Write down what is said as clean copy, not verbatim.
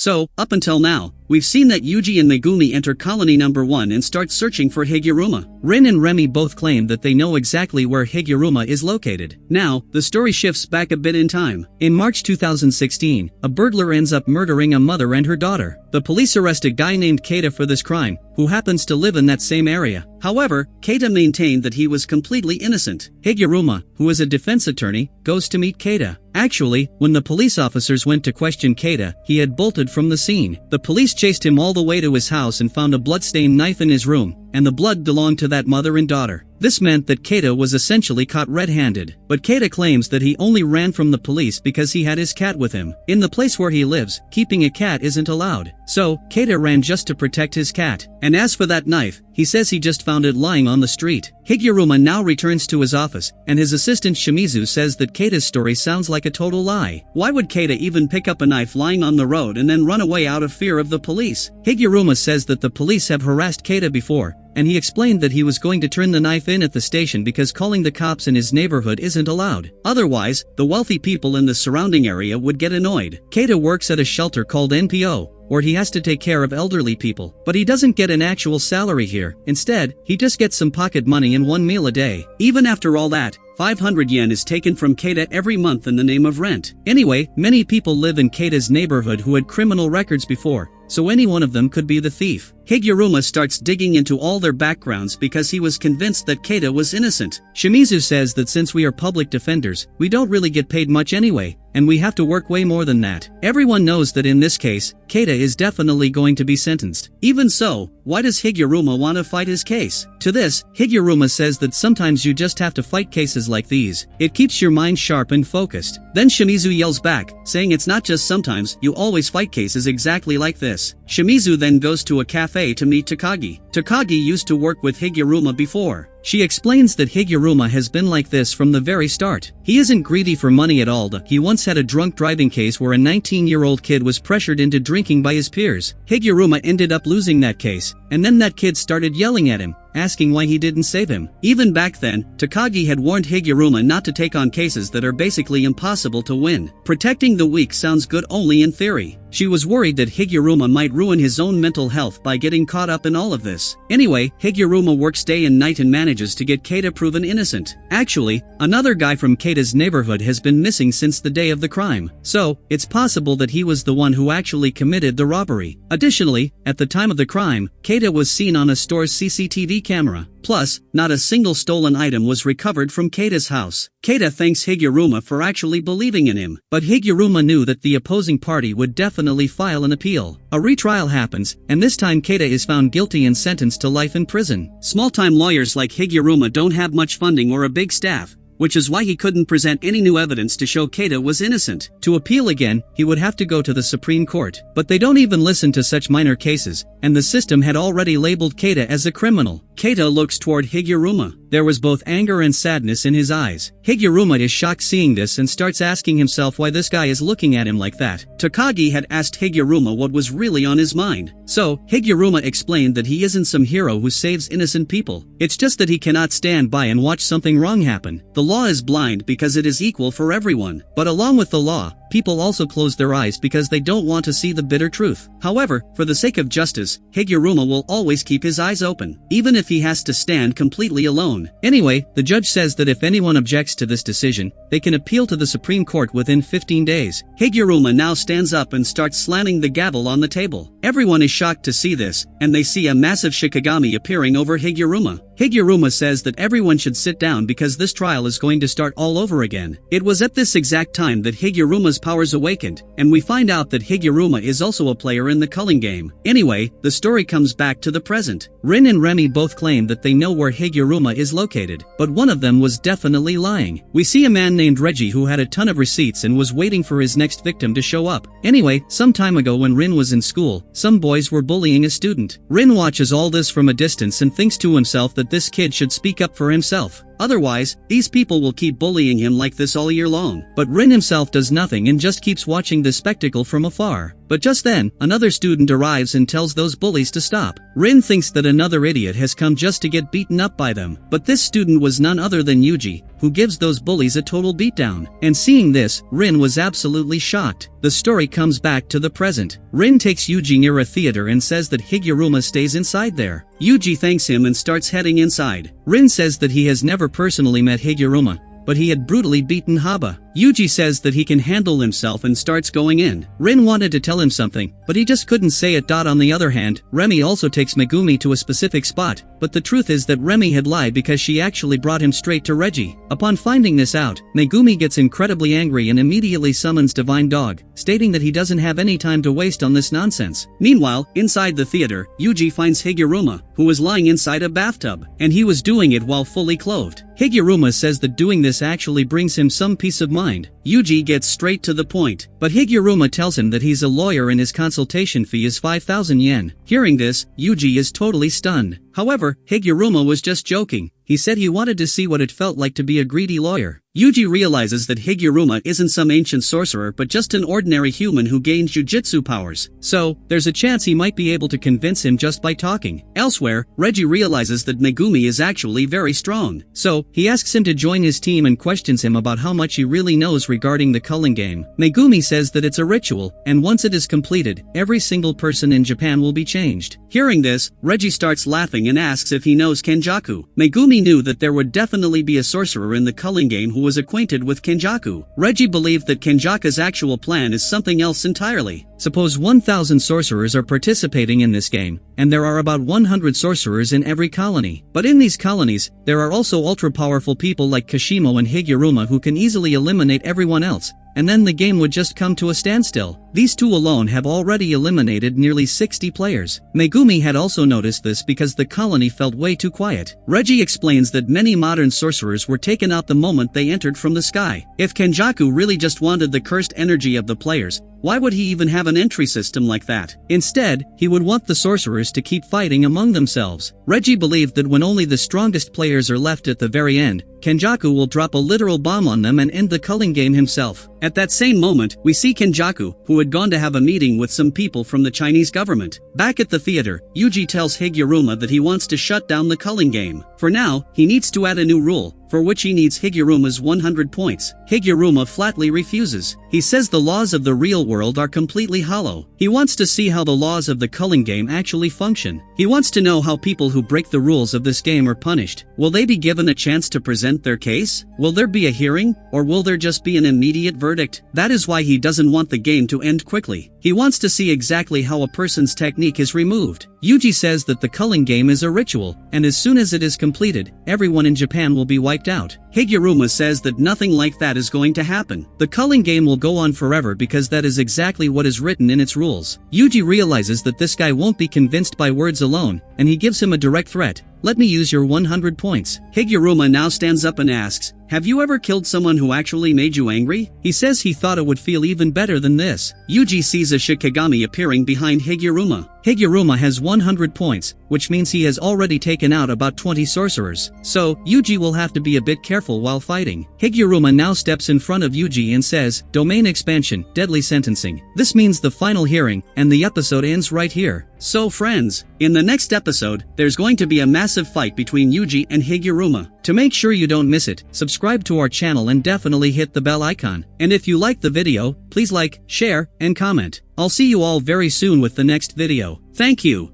So, up until now, we've seen that Yuji and Megumi enter colony number 1 and start searching for Higuruma. Rin and Remy both claim that they know exactly where Higuruma is located. Now, the story shifts back a bit in time. In March 2016, a burglar ends up murdering a mother and her daughter. The police arrest a guy named Keita for this crime, who happens to live in that same area. However, Keita maintained that he was completely innocent. Higuruma, who is a defense attorney, goes to meet Keita. Actually, when the police officers went to question Keita, he had bolted from the scene. The police chased him all the way to his house and found a bloodstained knife in his room, and the blood belonged to that mother and daughter. This meant that Keita was essentially caught red-handed. But Keita claims that he only ran from the police because he had his cat with him. In the place where he lives, keeping a cat isn't allowed. So, Keita ran just to protect his cat. And as for that knife, he says he just found it lying on the street. Higuruma now returns to his office, and his assistant Shimizu says that Keita's story sounds like a total lie. Why would Keita even pick up a knife lying on the road and then run away out of fear of the police? Higuruma says that the police have harassed Keita before, and he explained that he was going to turn the knife in at the station because calling the cops in his neighborhood isn't allowed. Otherwise, the wealthy people in the surrounding area would get annoyed. Keita works at a shelter called NPO, where he has to take care of elderly people. But he doesn't get an actual salary here. Instead, he just gets some pocket money and one meal a day. Even after all that, 500 yen is taken from Keita every month in the name of rent. Anyway, many people live in Keita's neighborhood who had criminal records before, so any one of them could be the thief. Higuruma starts digging into all their backgrounds because he was convinced that Keita was innocent. Shimizu says that since we are public defenders, we don't really get paid much anyway, and we have to work way more than that. Everyone knows that in this case, Keita is definitely going to be sentenced. Even so, why does Higuruma want to fight his case? To this, Higuruma says that sometimes you just have to fight cases like these. It keeps your mind sharp and focused. Then Shimizu yells back, saying it's not just sometimes, you always fight cases exactly like this. Shimizu then goes to a cafe to meet Takagi. Takagi used to work with Higuruma before. She explains that Higuruma has been like this from the very start. He isn't greedy for money at all. He once had a drunk driving case where a 19-year-old kid was pressured into drinking by his peers. Higuruma ended up losing that case, and then that kid started yelling at him, asking why he didn't save him. Even back then, Takagi had warned Higuruma not to take on cases that are basically impossible to win. Protecting the weak sounds good only in theory. She was worried that Higuruma might ruin his own mental health by getting caught up in all of this. Anyway, Higuruma works day and night and manages to get Keita proven innocent. Actually, another guy from Keita's neighborhood has been missing since the day of the crime, so it's possible that he was the one who actually committed the robbery. Additionally, at the time of the crime, Keita was seen on a store's CCTV camera. Plus, not a single stolen item was recovered from Keita's house. Keita thanks Higuruma for actually believing in him, but Higuruma knew that the opposing party would definitely file an appeal. A retrial happens, and this time Keita is found guilty and sentenced to life in prison. Small-time lawyers like Higuruma don't have much funding or a big staff, which is why he couldn't present any new evidence to show Keita was innocent. To appeal again, he would have to go to the Supreme Court. But they don't even listen to such minor cases, and the system had already labeled Keita as a criminal. Keita looks toward Higuruma. There was both anger and sadness in his eyes. Higuruma is shocked seeing this and starts asking himself why this guy is looking at him like that. Takagi had asked Higuruma what was really on his mind. So, Higuruma explained that he isn't some hero who saves innocent people. It's just that he cannot stand by and watch something wrong happen. The law is blind because it is equal for everyone. But along with the law, people also close their eyes because they don't want to see the bitter truth. However, for the sake of justice, Higuruma will always keep his eyes open, even if he has to stand completely alone. Anyway, the judge says that if anyone objects to this decision, they can appeal to the Supreme Court within 15 days. Higuruma now stands up and starts slamming the gavel on the table. Everyone is shocked to see this, and they see a massive shikigami appearing over Higuruma. Higuruma says that everyone should sit down because this trial is going to start all over again. It was at this exact time that Higuruma's powers awakened, and we find out that Higuruma is also a player in the culling game. Anyway, the story comes back to the present. Rin and Remy both claim that they know where Higuruma is located, but one of them was definitely lying. We see a man named Reggie who had a ton of receipts and was waiting for his next victim to show up. Anyway, some time ago when Rin was in school, some boys were bullying a student. Rin watches all this from a distance and thinks to himself that this kid should speak up for himself. otherwise, these people will keep bullying him like this all year long. But Rin himself does nothing and just keeps watching this spectacle from afar. But just then, another student arrives and tells those bullies to stop. Rin thinks that another idiot has come just to get beaten up by them. But this student was none other than Yuji, who gives those bullies a total beatdown. And seeing this, Rin was absolutely shocked. The story comes back to the present. Rin takes Yuji near a theater and says that Higuruma stays inside there. Yuji thanks him and starts heading inside. Rin says that he has never personally met Higuruma, but he had brutally beaten Haba. Yuji says that he can handle himself and starts going in. Rin wanted to tell him something, but he just couldn't say it. On the other hand, Remy also takes Megumi to a specific spot, but the truth is that Remy had lied because she actually brought him straight to Reggie. Upon finding this out, Megumi gets incredibly angry and immediately summons Divine Dog, stating that he doesn't have any time to waste on this nonsense. Meanwhile, inside the theater, Yuji finds Higuruma, who was lying inside a bathtub, and he was doing it while fully clothed. Higuruma says that doing this actually brings him some peace of mind. Yuji gets straight to the point, but Higuruma tells him that he's a lawyer and his consultation fee is 5,000 yen. Hearing this, Yuji is totally stunned. However, Higuruma was just joking. He said he wanted to see what it felt like to be a greedy lawyer. Yuji realizes that Higuruma isn't some ancient sorcerer but just an ordinary human who gained Jujutsu powers. So, there's a chance he might be able to convince him just by talking. Elsewhere, Reggie realizes that Megumi is actually very strong. So, he asks him to join his team and questions him about how much he really knows regarding the culling game. Megumi says that it's a ritual, and once it is completed, every single person in Japan will be changed. Hearing this, Reggie starts laughing and asks if he knows Kenjaku. Megumi knew that there would definitely be a sorcerer in the culling game who was acquainted with Kenjaku. Reggie believed that Kenjaku's actual plan is something else entirely. Suppose 1,000 sorcerers are participating in this game, and there are about 100 sorcerers in every colony. But in these colonies, there are also ultra-powerful people like Kashimo and Higuruma who can easily eliminate everyone else, and then the game would just come to a standstill. These two alone have already eliminated nearly 60 players. Megumi had also noticed this because the colony felt way too quiet. Reggie explains that many modern sorcerers were taken out the moment they entered from the sky. If Kenjaku really just wanted the cursed energy of the players, why would he even have an entry system like that? Instead, he would want the sorcerers to keep fighting among themselves. Reggie believed that when only the strongest players are left at the very end, Kenjaku will drop a literal bomb on them and end the culling game himself. At that same moment, we see Kenjaku, who had gone to have a meeting with some people from the Chinese government. Back at the theater, Yuji tells Higuruma that he wants to shut down the culling game. For now, he needs to add a new rule, for which he needs Higuruma's 100 points. Higuruma flatly refuses. He says the laws of the real world are completely hollow. He wants to see how the laws of the culling game actually function. He wants to know how people who break the rules of this game are punished. Will they be given a chance to present their case? Will there be a hearing? Or will there just be an immediate verdict? That is why he doesn't want the game to end quickly. He wants to see exactly how a person's technique is removed. Yuji says that the culling game is a ritual, and as soon as it is completed, everyone in Japan will be wiped out. Higuruma says that nothing like that is going to happen. The culling game will go on forever because that is exactly what is written in its rules. Yuji realizes that this guy won't be convinced by words alone, and he gives him a direct threat. Let me use your 100 points. Higuruma now stands up and asks, have you ever killed someone who actually made you angry? He says he thought it would feel even better than this. Yuji sees a Shikigami appearing behind Higuruma. Higuruma has 100 points, which means he has already taken out about 20 sorcerers. So, Yuji will have to be a bit careful while fighting. Higuruma now steps in front of Yuji and says, Domain expansion, deadly sentencing. This means the final hearing, and the episode ends right here. So friends, in the next episode, there's going to be a massive fight between Yuji and Higuruma. To make sure you don't miss it, subscribe to our channel and definitely hit the bell icon. And if you liked the video, please like, share, and comment. I'll see you all very soon with the next video. Thank you.